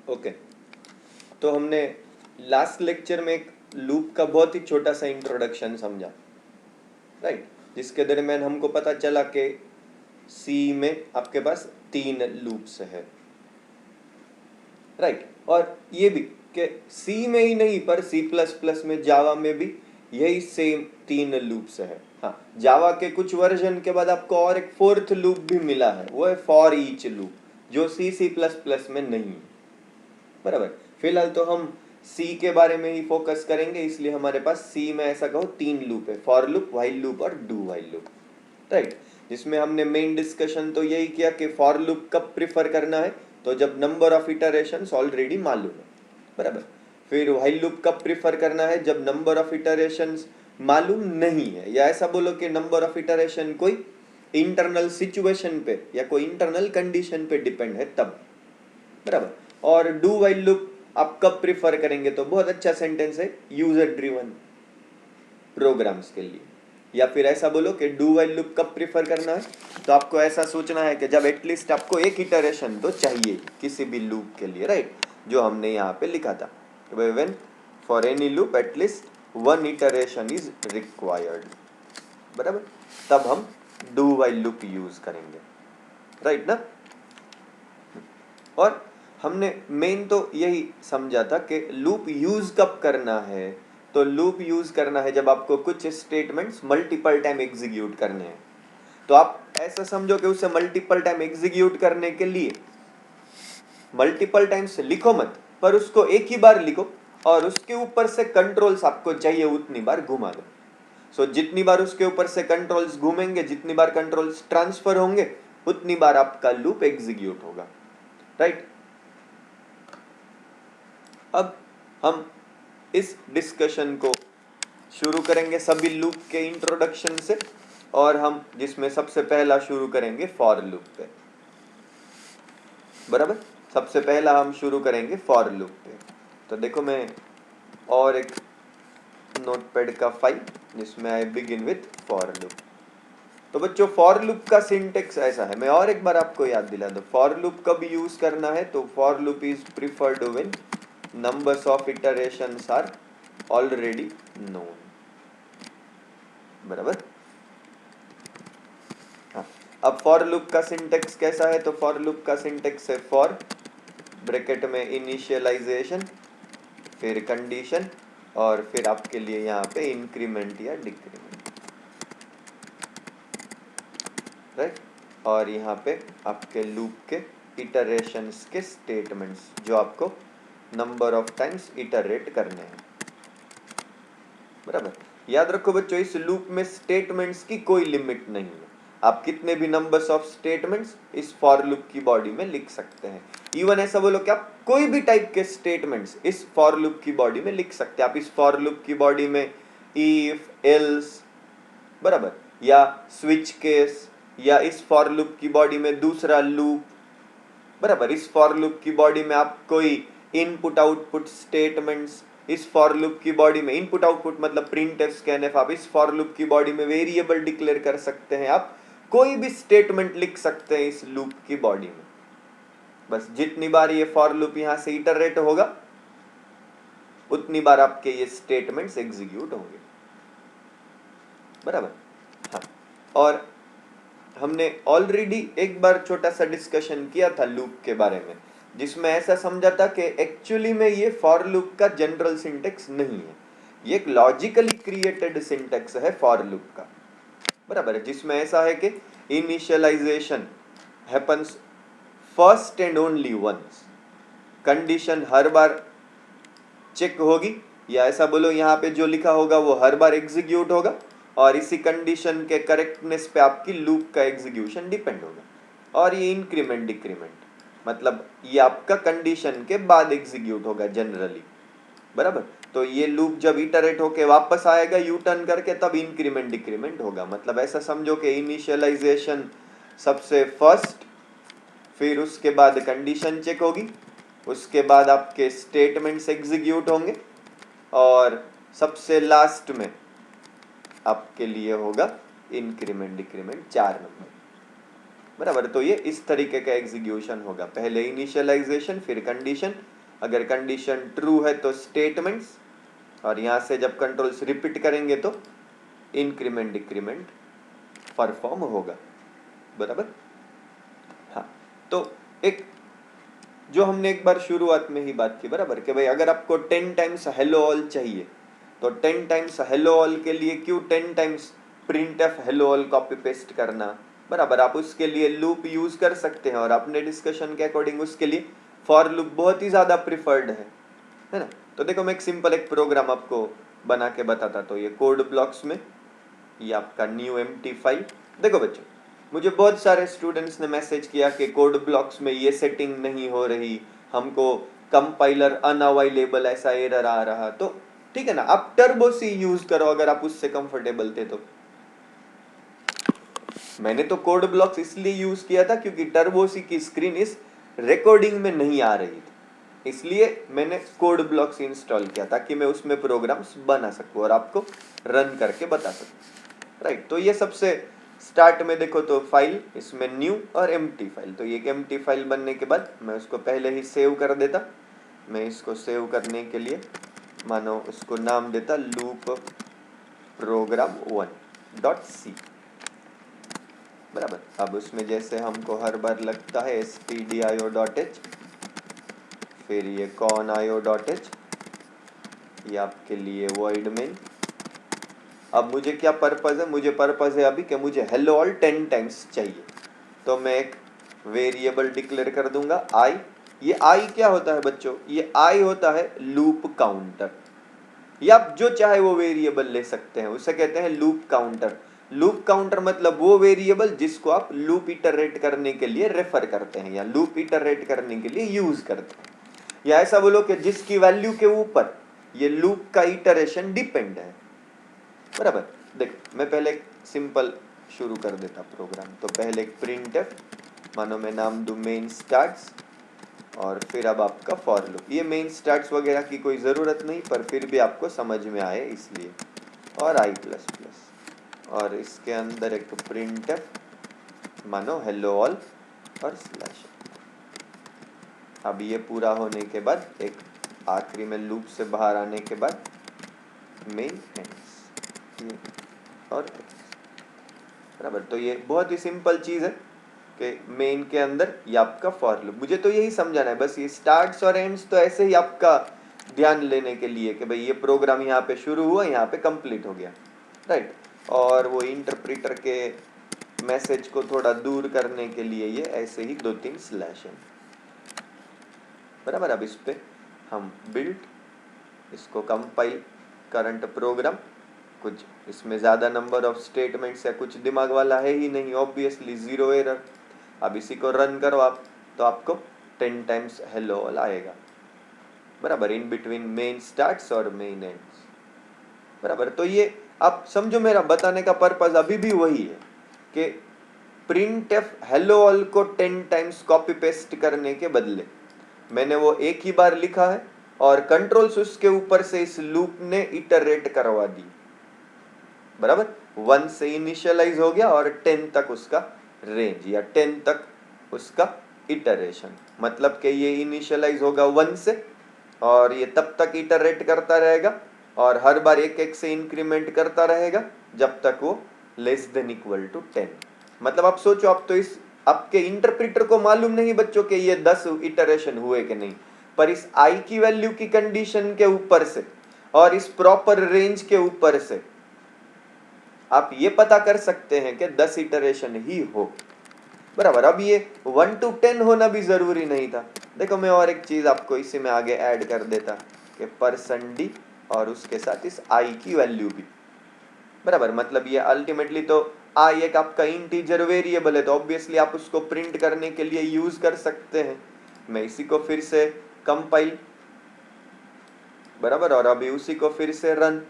Okay, तो हमने last lecture में एक लूप का बहुत ही छोटा सा इंट्रोडक्शन समझा, राइट, जिसके दरमियान हमको पता चला कि सी में आपके पास 3 लूप्स है, राइट। और ये भी कि सी में ही नहीं पर सी प्लस प्लस में, जावा में भी यही सेम 3 लूप्स है। हाँ, जावा के कुछ वर्जन के बाद आपको और एक 4th लूप भी मिला है, वो है फॉर ईच लूप, जो सी प्लस प्लस में नहीं है, बराबर। फिलहाल तो हम सी के बारे में ही फोकस करेंगे, इसलिए हमारे पास सी में ऐसा कहो 3 लूप है, फॉर लूप, व्हाइल लूप और डू व्हाइल लूप, राइट। जिसमें हमने मेन डिस्कशन तो यही किया कि फॉर लूप कब प्रिफर करना है, तो जब नंबर ऑफ इटरेशंस ऑलरेडी मालूम है, बराबर। फिर व्हाइल लूप कब प्रिफर करना है, जब नंबर ऑफ इटरेशंस मालूम नहीं है, या ऐसा बोलो कि नंबर ऑफ इटरेशन कोई इंटरनल सिचुएशन पे या कोई इंटरनल कंडीशन पे डिपेंड है तब, बराबर। और डू व्हाइल लूप आप कब प्रिफर करेंगे, तो बहुत अच्छा सेंटेंस है, यूजर ड्रिवन प्रोग्राम्स के लिए। या फिर ऐसा बोलो कि डू व्हाइल लूप कब प्रिफर करना है, तो आपको ऐसा सोचना है कि जब एटलीस्ट आपको एक इटरेशन तो चाहिए किसी भी लूप के लिए, राइट, जो हमने यहाँ पे लिखा था, when for any loop at least 1 iteration is required, बराबर, तब हम डू व्हाइल लूप यूज करेंगे, राइट ना। और हमने मेन तो यही समझा था कि लूप यूज कब करना है, तो लूप यूज करना है जब आपको कुछ स्टेटमेंट्स मल्टीपल टाइम एग्जीक्यूट करने हैं। तो आप ऐसा समझो कि उसे मल्टीपल टाइम एग्जीक्यूट करने के लिए मल्टीपल टाइम्स लिखो मत, पर उसको एक ही बार लिखो और उसके ऊपर से कंट्रोल्स आपको चाहिए उतनी बार घुमा दो। सो जितनी बार उसके ऊपर से कंट्रोल्स घूमेंगे, जितनी बार कंट्रोल्स ट्रांसफर होंगे, उतनी बार आपका लूप एग्जीक्यूट होगा, राइट। अब हम इस डिस्कशन को शुरू करेंगे सभी लूप के इंट्रोडक्शन से, और हम जिसमें सबसे पहला शुरू करेंगे फॉर लूप पे, बराबर। सबसे पहला हम शुरू करेंगे फॉर लूप पे। तो देखो मैं और एक नोटपैड का फाइल जिसमें I begin with for loop. तो बच्चों फॉर लूप का सिंटेक्स ऐसा है, मैं और एक बार आपको याद दिला दूं, फॉर लूप कब यूज करना है, तो for loop is preferred when numbers of iterations are already known, बराबर। हाँ, अब फॉर लूप का सिंटेक्स कैसा है, तो फॉर लूप का सिंटेक्स है फॉर ब्रैकेट में इनिशियलाइजेशन, फिर कंडीशन, और फिर आपके लिए यहाँ पे इंक्रीमेंट या डिक्रीमेंट, राइट। और यहाँ पे आपके लूप के इटरेशंस के स्टेटमेंट्स जो आपको नंबर ऑफ टाइम्स इटरेट करने हैं, बराबर। याद रखो बच्चों, इस लूप में स्टेटमेंट्स की कोई लिमिट नहीं है, आप कितने भी नंबर्स ऑफ स्टेटमेंट्स इस फॉर लूप की बॉडी में लिख सकते हैं। इवन ऐसा बोलो कि आप कोई भी टाइप के स्टेटमेंट्स इस फॉर लूप की बॉडी में लिख सकते हैं। आप इस फॉर लूप की बॉडी में इफ, एल्स, बराबर, या स्विच केस, या इस फॉर लूप की बॉडी में दूसरा लूप, बराबर। इस फॉर लूप की बॉडी में आप कोई इनपुट आउटपुट स्टेटमेंट्स, इस फॉर लूप की बॉडी में इनपुट आउटपुट मतलब प्रिंटफ, स्कैनफ, आप इस फॉर लूप की बॉडी में वेरिएबल डिक्लेयर कर सकते हैं, आप कोई भी स्टेटमेंट लिख सकते हैं इस लूप की बॉडी में। बस जितनी बार ये फॉर लूप यहां से इटरेट होगा उतनी बार आपके ये स्टेटमेंट्स एग्जीक्यूट होंगे, बराबर। हाँ, और हमने ऑलरेडी एक बार छोटा सा डिस्कशन किया था लूप के बारे में, जिसमें ऐसा समझा था कि एक्चुअली में ये फॉर लूप का जनरल सिंटेक्स नहीं है, ये एक लॉजिकली क्रिएटेड सिंटेक्स है फॉर लूप का, बराबर है। जिसमें ऐसा है कि initialization happens first and only once, condition हर बार चेक होगी, या ऐसा बोलो यहाँ पे जो लिखा होगा वो हर बार एग्जीक्यूट होगा, और इसी कंडीशन के करेक्टनेस पे आपकी लूप का एग्जीक्यूशन डिपेंड होगा। और ये इंक्रीमेंट डिक्रीमेंट मतलब ये आपका कंडीशन के बाद एग्जीक्यूट होगा जनरली, बराबर। तो ये लूप जब इटरेट होके वापस आएगा यू टर्न करके, तब इंक्रीमेंट डिक्रीमेंट होगा। मतलब ऐसा समझो कि इनिशियलाइजेशन सबसे फर्स्ट, फिर उसके बाद कंडीशन चेक होगी, उसके बाद आपके स्टेटमेंट्स एग्जीक्यूट होंगे, और सबसे लास्ट में आपके लिए होगा इंक्रीमेंट डिक्रीमेंट 4 नंबर, बराबर। तो ये इस तरीके का एग्जीक्यूशन होगा, पहले इनिशियलाइजेशन, फिर कंडीशन, अगर कंडीशन ट्रू है तो स्टेटमेंट्स, और यहां से जब कंट्रोल्स रिपीट करेंगे तो इंक्रीमेंट डिक्रीमेंट परफॉर्म होगा। बराबर। हाँ, तो एक जो हमने एक बार शुरुआत में ही बात की, बराबर, कि भाई अगर आपको 10 टाइम्स हेलो ऑल चाहिए तो 10 टाइम्स हेलो ऑल के लिए क्यों 10 times print F hello all copy paste करना। बराबर, आप उसके लिए लूप यूज कर सकते हैं और अपने डिस्कशन के अकॉर्डिंग उसके लिए फॉर लूप बहुत ही ज्यादा प्रिफर्ड है ना। तो देखो मैं एक सिंपल एक प्रोग्राम आपको बना के बताता। तो ये कोड ब्लॉक्स में ये आपका न्यू एम्प्टी फाइल। देखो बच्चों, मुझे बहुत सारे स्टूडेंट्स ने मैसेज किया कि कोड ब्लॉक्स में ये सेटिंग नहीं हो रही, हमको कंपाइलर अनअवेलेबल ऐसा एरर आ रहा। तो ठीक है ना, आप टर्बो सी यूज करो अगर आप उससे कंफर्टेबल थे तो। मैंने तो कोड ब्लॉक्स इसलिए यूज किया था क्योंकि टर्बो सी की स्क्रीन इस रिकॉर्डिंग में नहीं आ रही थी, इसलिए मैंने कोड ब्लॉक्स इंस्टॉल किया ताकि मैं उसमें प्रोग्राम्स बना सकूं और आपको रन करके बता सकूं। राइट, तो ये सबसे स्टार्ट में देखो तो फाइल इसमें न्यू और एम्प्टी फाइल। तो ये एम्प्टी फाइल बनने के बाद मैं उसको पहले ही सेव कर देता। मैं इसको सेव करने के लिए मानो उसको नाम देता लूप प्रोग्राम 1.c। बराबर। अब उसमें जैसे हमको हर बार लगता है stdio.h, फिर ये conio.h, ये आपके लिए void main। अब मुझे क्या पर्पज है, मुझे पर्पज है अभी कि मुझे हेलो ऑल 10 टाइम्स चाहिए। तो मैं एक वेरिएबल डिक्लेयर कर दूंगा i। ये i क्या होता है बच्चों, ये i होता है लूप काउंटर, या आप जो चाहे वो वेरिएबल ले सकते हैं, उसे कहते हैं लूप काउंटर। लूप काउंटर मतलब वो वेरिएबल जिसको आप लूप इटरेट करने के लिए रेफर करते हैं या लूप इटरेट करने के लिए यूज करते हैं, या ऐसा बोलो कि जिसकी वैल्यू के ऊपर ये लूप का इटरेशन डिपेंड है। बराबर। देखो मैं पहले एक सिंपल शुरू कर देता प्रोग्राम। तो पहले एक प्रिंटफ, मानो मैं नाम दूं मेन स्टार्ट्स, और फिर अब आपका फॉर लूप। ये मेन स्टार्ट्स वगैरह की कोई ज़रूरत नहीं, पर फिर भी आपको समझ में आए इसलिए। और i प्लस प्लस, और इसके अंदर एक प्रिंटफ मानो हेलो ऑल और स्लैश। अब ये पूरा होने के बाद एक आखिरी में लूप से बाहर आने के बाद मेन एंड्स और बराबर। तो ये बहुत ही सिंपल चीज़ है कि मेन के अंदर ये आपका फॉर लूप। मुझे तो यही समझाना है बस, ये स्टार्ट्स और एंड्स तो ऐसे ही आपका ध्यान लेने के लिए कि भाई ये प्रोग्राम यहाँ पे शुरू हुआ, यहाँ पे कंप्लीट हो गया। राइट, और वो इंटरप्रेटर के मैसेज को थोड़ा दूर करने के लिए ये ऐसे ही 2-3 स्लैश हैं। बराबर। अब इस पे हम बिल्ड इसको कंपाइल करंट प्रोग्राम, कुछ इसमें ज़्यादा नंबर ऑफ स्टेटमेंट्स या कुछ दिमाग वाला है ही नहीं, ऑब्वियसली 0 एरर। अब इसी को रन करो आप तो आपको 10 टाइम्स हेलो ऑल आएगा। बराबर, इन बिटवीन मेन स्टार्ट्स और मेन एंड्स। बराबर। तो ये आप समझो, मेरा बताने का पर्पज अभी भी वही है कि प्रिंटफ हेलो ऑल को 10 टाइम्स कॉपी पेस्ट करने के बदले मैंने वो एक ही बार लिखा है और कंट्रोल्स उसके ऊपर से इस लूप ने इटरेट करवा दी। बराबर, 1 से इनिशियलाइज हो गया और 10 तक उसका रेंज या 10 तक उसका इटरेशन। मतलब कि ये इनिशियलाइज होगा 1 से और ये तब तक इटरेट करता रहेगा और हर बार एक एक से इंक्रीमेंट करता रहेगा जब तक वो लेस देन इक्वल टू 10। मतलब आप सोचो, आप तो इस आपके इंटरप्रेटर को मालूम नहीं बच्चों के ये 10 इटरेशन हुए कि नहीं, पर इस i की वैल्यू की कंडीशन के ऊपर से और इस प्रॉपर रेंज के ऊपर से आप ये पता कर सकते हैं कि 10 इटरेशन ही हो। बराबर। अब ये 1 to 10 होना भी जरूरी नहीं था। देखो मैं और एक चीज आपको इसी में आगे ऐड कर देता कि %d और उसके साथ इस i की वैल्यू भी। बराबर, मतलब ये अल्टीमेटली तो i एक आपका इंटीजर वेरिएबल है, तो ऑब्वियसली आप उसको प्रिंट करने के लिए यूज कर सकते हैं। मैं इसी को फिर से कंपाइल, बराबर, और अभी उसी को फिर से रन,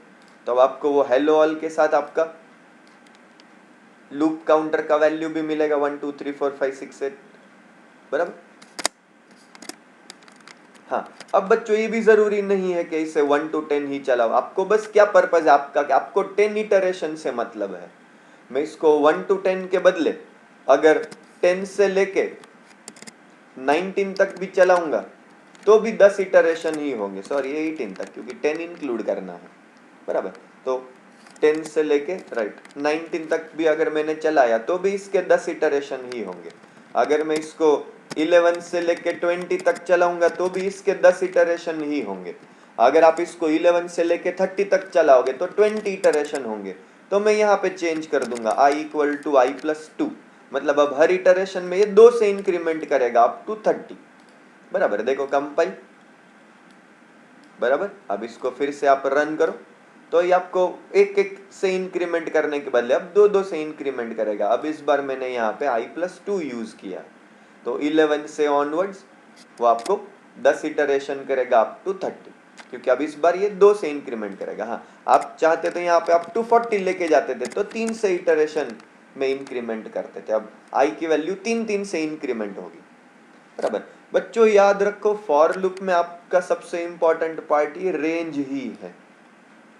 तो आपको वो हेलो ऑल के साथ आपका लूप काउंटर का वैल्यू भी मिलेगा 1 2 3 4 5 6 7। बराबर। हाँ, अब बच्चों ये भी जरूरी नहीं है कि इसे 1 to 10 ही चलाओ। आपको बस क्या पर्पज है आपका कि आपको 10 इटरेशन से मतलब है। मैं इसको 1 to 10 के बदले अगर 10 से लेके 19 तक भी चलाऊंगा तो भी 10 इटरेशन ही होंगे, सॉरी 18 तक, क्योंकि 10 इंक्लूड करना है, बराबर। तो 10 से लेके राइट 19 तक भी अगर मैंने चलाया तो भी इसके 10 इटरेशन ही होंगे। अगर मैं इसको 11 से लेके 20 तक चलाऊंगा तो भी इसके 10 इटरेशन ही होंगे। अगर आप इसको 11 से लेके 30 तक चलाओगे तो 20 इटरेशन होंगे। तो मैं यहाँ पे चेंज कर दूंगा i equal to i plus 2, मतलब अब हर इटरेशन में ये 2 से इंक्रीमेंट करेगा अप टू 30, बराबर। देखो कंपाइल, बराबर। अब इसको फिर से आप रन करो तो ये आपको एक एक से इंक्रीमेंट करने के बदले अब 2 2 से इंक्रीमेंट करेगा। अब इस बार मैंने यहाँ पे i प्लस 2 यूज किया, तो 11 से ऑनवर्ड्स वो आपको 10 इटरेशन करेगा अप टू 30, क्योंकि अब इस बार ये 2 से इंक्रीमेंट करेगा। हाँ, आप चाहते तो यहाँ पे अप टू 40 लेके जाते थे तो 3 से इटरेशन में इंक्रीमेंट करते थे। अब i की वैल्यू 3 3 से इंक्रीमेंट होगी, बराबर। बच्चों याद रखो, फॉर लूप में आपका सबसे इंपॉर्टेंट पार्ट ये रेंज ही है,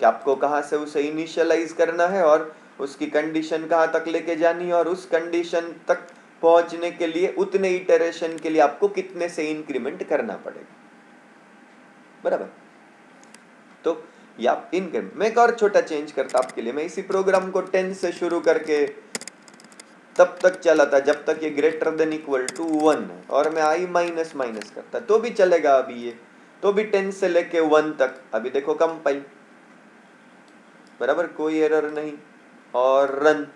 कि आपको कहां से उसे इनिशियलाइज करना है और उसकी कंडीशन कहां तक लेके जानी है, और उस कंडीशन तक पहुंचने के लिए उतने इटरेशन के लिए आपको कितने से इंक्रीमेंट करना पड़ेगा, बराबर। तो या इनक्रीमेंट मैं एक और छोटा चेंज करता आपके लिए। मैं इसी प्रोग्राम को 10 से शुरू करके तब तक चला था जब तक ये ग्रेटर देन इक्वल टू 1 है, और मैं i माइनस माइनस करता तो भी चलेगा। अभी ये तो भी 10 से लेके 1 तक। अभी देखो कंपाइल, बराबर, कोई एरर नहीं, और रन।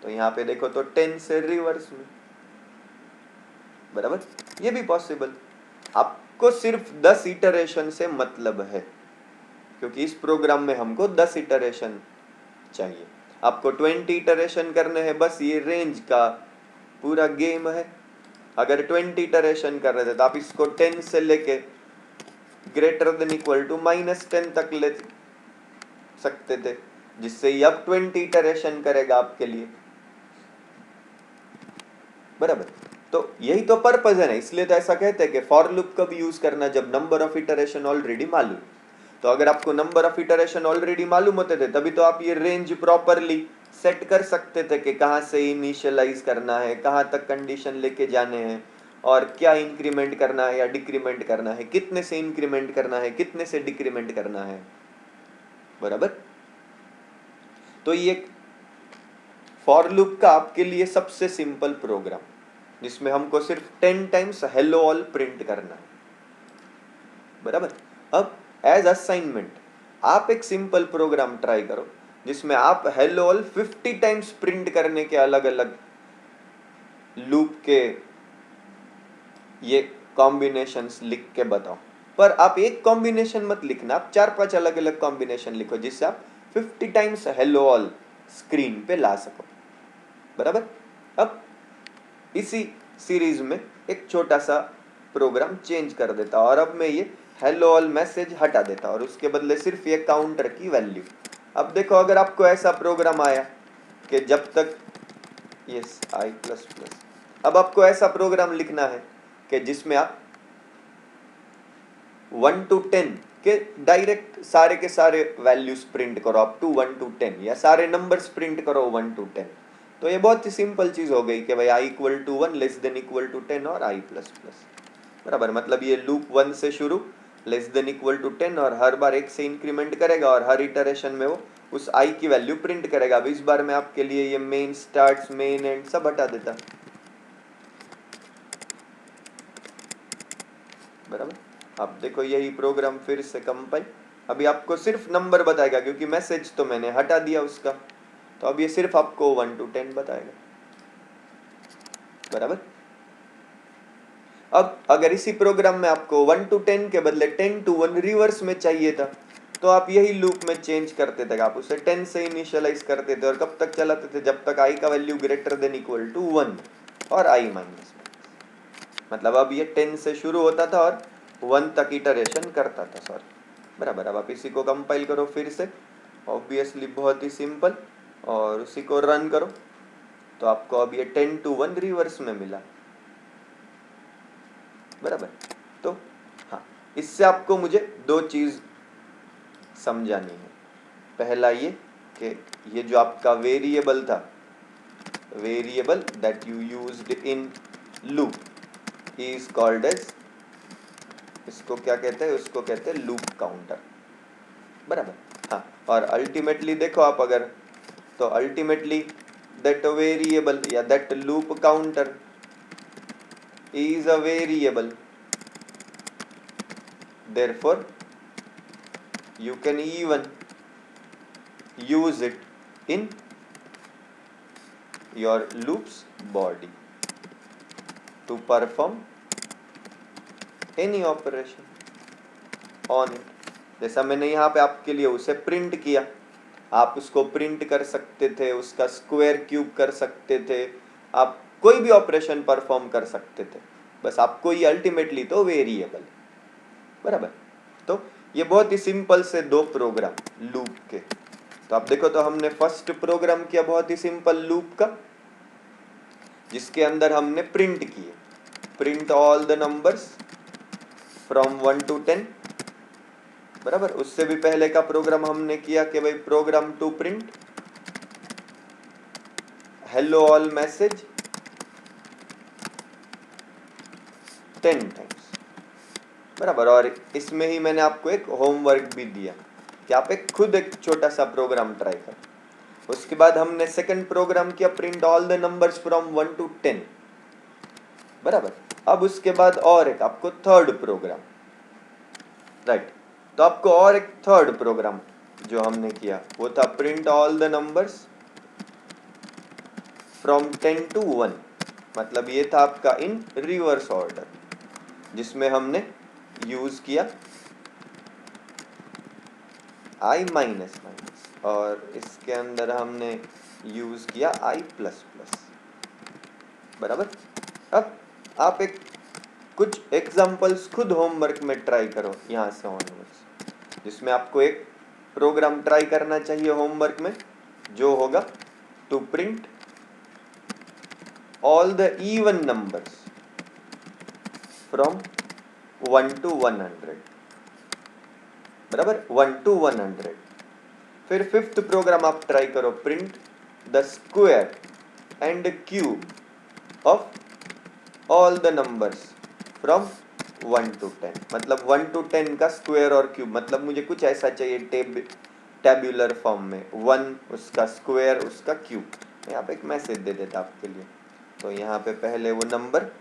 तो यहाँ पे देखो तो 10 से रिवर्स में, बराबर। ये भी पॉसिबल। आपको सिर्फ 10 इटरेशन से मतलब है, क्योंकि इस प्रोग्राम में हमको 10 इटरेशन चाहिए। आपको 20 इटरेशन करने हैं, बस ये रेंज का पूरा गेम है। अगर 20 इटरेशन कर रहे थे तो आप इसको 10 से लेके ग्रेटर देन इक्वल टू -10 तक ले सकते थे, जिससे ये अब 20 इटरेशन करेगा आपके लिए, बराबर। तो यही तो पर्पज है ना, इसलिए तो ऐसा कहते हैं कि फॉर लूप कब यूज करना, जब नंबर ऑफ इटरेशन ऑलरेडी मालूम। तो अगर आपको नंबर ऑफ इटरेशन ऑलरेडी मालूम होते थे तभी तो आप ये रेंज प्रॉपरली सेट कर सकते थे कि कहाँ से इनिशियलाइज करना है, कहाँ तक कंडीशन लेके जाने हैं, और क्या इंक्रीमेंट करना है या डिक्रीमेंट करना है, कितने से इंक्रीमेंट करना है, कितने से डिक्रीमेंट करना है, बराबर। तो ये फॉर लूप का आपके लिए सबसे सिंपल प्रोग्राम, जिसमें हमको सिर्फ 10 टाइम्स हेलो ऑल प्रिंट करना है, बराबर। अब एज असाइनमेंट आप एक सिंपल प्रोग्राम ट्राई करो जिसमें आप हेलो ऑल 50 टाइम्स प्रिंट करने के अलग अलग लूप के ये कॉम्बिनेशंस लिख के बताओ। पर आप एक कॉम्बिनेशन मत लिखना, आप 4-5 अलग अलग कॉम्बिनेशन लिखो जिससे आप 50 टाइम्स हेलो ऑल स्क्रीन पे ला सको, बराबर। अब इसी सीरीज में एक छोटा सा प्रोग्राम चेंज कर देता और अब मैं ये हेलो ऑल मैसेज हटा देता और उसके बदले सिर्फ ये काउंटर की वैल्यू। अब देखो, अगर आपको ऐसा प्रोग्राम आया कि जब तक यस i प्लस प्लस, अब आपको ऐसा प्रोग्राम लिखना है कि जिसमें आप 1 to 10 के डायरेक्ट सारे के सारे वैल्यूज प्रिंट करो अप टू 1 to 10, या सारे नंबर्स प्रिंट करो 1 to 10। तो ये बहुत ही सिंपल चीज हो गई कि भाई i equal to 1 less than equal to 10 और i प्लस प्लस, बराबर। मतलब ये लूप 1 से शुरू, लेस देन इक्वल टू 10, और हर बार 1 से इंक्रीमेंट करेगा और हर इटरेशन में वो उस i की वैल्यू प्रिंट करेगा। अब इस बार मैं आपके लिए ये मेन, स्टार्ट, मेन, एंड सब हटा देता, बराबर। अब देखो यही प्रोग्राम फिर से कंपाइल, अभी आपको सिर्फ नंबर बताएगा क्योंकि मैसेज तो मैंने हटा दिया उसका, तो अब ये सिर्फ आपको 1 to 10 बताएगा, बराबर। अब अगर इसी प्रोग्राम में आपको 1 to 10 के बदले 10 to 1 रिवर्स में चाहिए था तो आप यही लूप में चेंज करते थे, आप उसे 10 से इनिशियलाइज करते थे और कब तक चलाते थे, जब तक i का value greater than equal to 1 और i माइनस, मतलब अब ये 10 से शुरू होता था और 1 तक इटरेशन करता था, सॉरी, बराबर। अब आप इसी को कंपाइल करो फिर से, ऑब्वियसली बहुत ही सिंपल, और उसी को रन करो तो आपको अब ये 10 to 1 रिवर्स में मिला, बराबर। तो हाँ, इससे आपको मुझे दो चीज समझानी है। पहला ये कि ये जो आपका वेरिएबल था, variable that you used in loop is called as इसको क्या कहते हैं, उसको कहते हैं लूप काउंटर, बराबर। हाँ, और अल्टीमेटली देखो आप अगर, तो अल्टीमेटली दैट वेरिएबल या that loop counter is a variable, therefore you can even use it in your loops body to perform any operation on it. जैसा मैंने यहाँ पे आपके लिए उसे प्रिंट किया, आप उसको प्रिंट कर सकते थे, उसका स्क्वायर क्यूब कर सकते थे, आप कोई भी ऑपरेशन परफॉर्म कर सकते थे, बस आपको ये अल्टीमेटली तो वेरिएबल, बराबर। तो ये बहुत ही सिंपल से दो प्रोग्राम लूप के। तो आप देखो तो हमने फर्स्ट प्रोग्राम किया बहुत ही सिंपल लूप का, जिसके अंदर हमने प्रिंट किए, print all the numbers from 1 to 10, बराबर। उससे भी पहले का प्रोग्राम हमने किया कि भाई program to print hello all message 10 times, बराबर। और इसमें ही मैंने आपको एक होमवर्क भी दिया कि आप एक खुद एक छोटा सा प्रोग्राम ट्राई करो। उसके बाद हमने सेकंड प्रोग्राम किया print all the numbers from 1 to 10, बराबर। अब उसके बाद और एक आपको थर्ड प्रोग्राम, राइट। तो आपको और एक थर्ड प्रोग्राम जो हमने किया वो था print all the numbers from 10 to 1, मतलब ये था आपका इन रिवर्स ऑर्डर, जिसमें हमने यूज किया i माइनस माइनस और इसके अंदर हमने यूज किया i प्लस प्लस, बराबर। अब आप एक कुछ एग्जांपल्स खुद होमवर्क में ट्राई करो यहाँ से ऑनवर्ड्स, जिसमें आपको एक प्रोग्राम ट्राई करना चाहिए होमवर्क में जो होगा to print all the even numbers from 1 to 100, बराबर, 1 to 100। फिर फिफ्थ प्रोग्राम आप ट्राई करो print the square and cube of all the numbers from 1 to 10, मतलब 1 to 10 का स्क्वायर और क्यूब, मतलब मुझे कुछ ऐसा चाहिए टेब्यूलर फॉर्म में, 1 उसका स्क्वायर उसका क्यूब। यहाँ पे एक मैसेज दे देता आपके लिए, तो यहाँ पे पहले वो नंबर,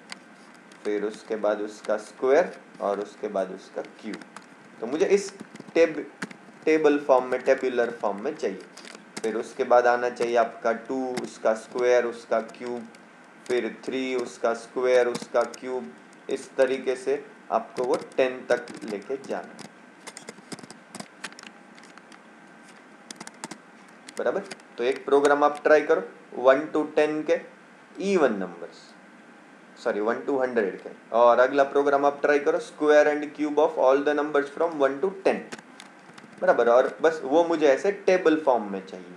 फिर उसके बाद उसका स्क्वायर और उसके बाद उसका क्यूब। तो मुझे इस टेबल फॉर्म में, टेब्यूलर फॉर्म में चाहिए। फिर उसके बाद आना चाहिए आपका 2 उसका स्क्वायर उसका क्यूब, फिर 3 उसका स्क्वायर उसका क्यूब, इस तरीके से आपको वो 10 तक लेके जाना है, बराबर। तो एक प्रोग्राम आप ट्राई करो 1 to 10 के इवन नंबर्स, सॉरी 1 to 100 के, और अगला प्रोग्राम आप ट्राई करो square and cube of all the numbers from 1 to 10, बराबर। और बस वो मुझे ऐसे टेबल फॉर्म में चाहिए,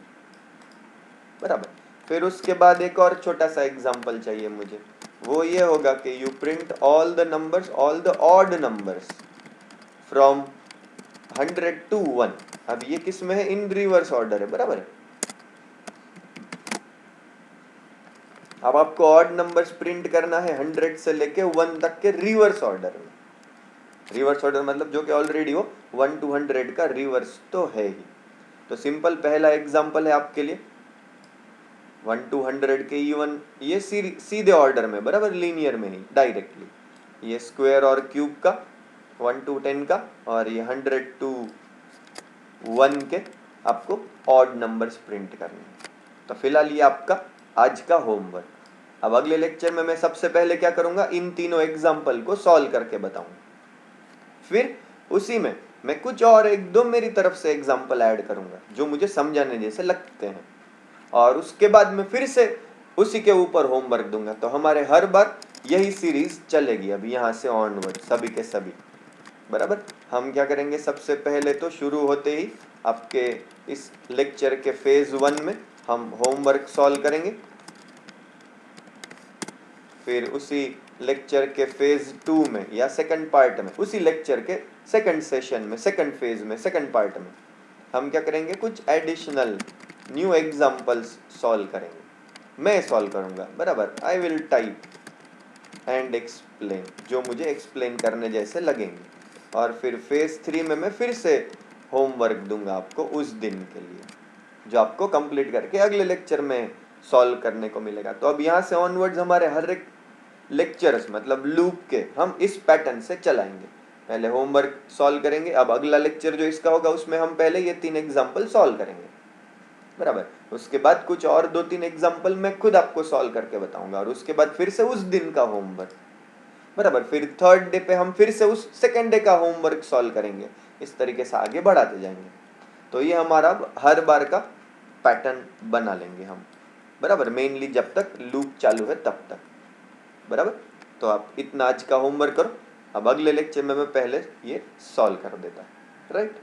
बराबर। फिर उसके बाद एक और छोटा सा एग्जांपल चाहिए मुझे, वो ये होगा कि you print all the numbers, all the odd numbers from 100 to 1। अब ये किस में है, इन रिवर्स ऑर्डर है, बराबर। अब आपको ऑड नंबर्स प्रिंट करना है 100 से लेके 1 तक के रिवर्स ऑर्डर में। रिवर्स ऑर्डर मतलब जो कि ऑलरेडी हो 1 to 100 का रिवर्स तो है ही। तो सिंपल पहला एग्जांपल है आपके लिए 1 to 100 के इवन, ये सीधे ऑर्डर में, बराबर, लीनियर में ही डायरेक्टली, ये स्क्वायर और क्यूब का 1 to 10 का, और ये 100 to 1 के आपको ऑड नंबर्स प्रिंट करने हैं। तो फिलहाल ये आपका आज का होमवर्क। अब अगले लेक्चर में मैं सबसे पहले क्या करूंगा, इन तीनों एग्जाम्पल को सॉल्व करके बताऊंगा, फिर उसी में मैं कुछ और एक दो मेरी तरफ से एग्जाम्पल ऐड करूंगा जो मुझे समझाने जैसे लगते हैं, और उसके बाद में फिर से उसी के ऊपर होमवर्क दूंगा। तो हमारे हर बार यही सीरीज चलेगी अब यहाँ से ऑनवर्ड सभी के सभी, बराबर। हम क्या करेंगे, सबसे पहले तो शुरू होते ही आपके इस लेक्चर के फेज 1 में हम होमवर्क सॉल्व करेंगे, फिर उसी लेक्चर के फेज 2 में या सेकंड पार्ट में, उसी लेक्चर के सेकंड सेशन में, सेकंड फेज में, सेकंड पार्ट में हम क्या करेंगे, कुछ एडिशनल न्यू एग्जांपल्स सॉल्व करेंगे। मैं सॉल्व करूंगा, बराबर, I will type and explain, जो मुझे एक्सप्लेन करने जैसे लगेंगे। और फिर फेज 3 में मैं फिर से होमवर्क दूंगा आपको उस दिन के लिए, जो आपको कंप्लीट करके अगले लेक्चर में सॉल्व करने को मिलेगा। तो अब यहाँ से ऑनवर्ड्स हमारे हर एक लेक्चर्स मतलब लूप के हम इस पैटर्न से चलाएंगे। पहले होमवर्क सॉल्व करेंगे, अब अगला लेक्चर जो इसका होगा उसमें हम पहले ये 3 एग्जाम्पल सॉल्व करेंगे, बराबर। उसके बाद कुछ और 2-3 एग्जाम्पल मैं खुद आपको सॉल्व करके बताऊंगा, और उसके बाद फिर से उस दिन का होमवर्क, बराबर। फिर थर्ड डे पे हम फिर से उस सेकेंड डे का होमवर्क सॉल्व करेंगे। इस तरीके से आगे बढ़ाते जाएंगे। तो ये हमारा हर बार का पैटर्न बना लेंगे हम, बराबर। मेनली जब तक लूप चालू है तब तक, बराबर। तो आप इतना आज का होमवर्क करो, अब अगले लेक्चर में मैं पहले ये सॉल्व कर देता हूँ, राइट।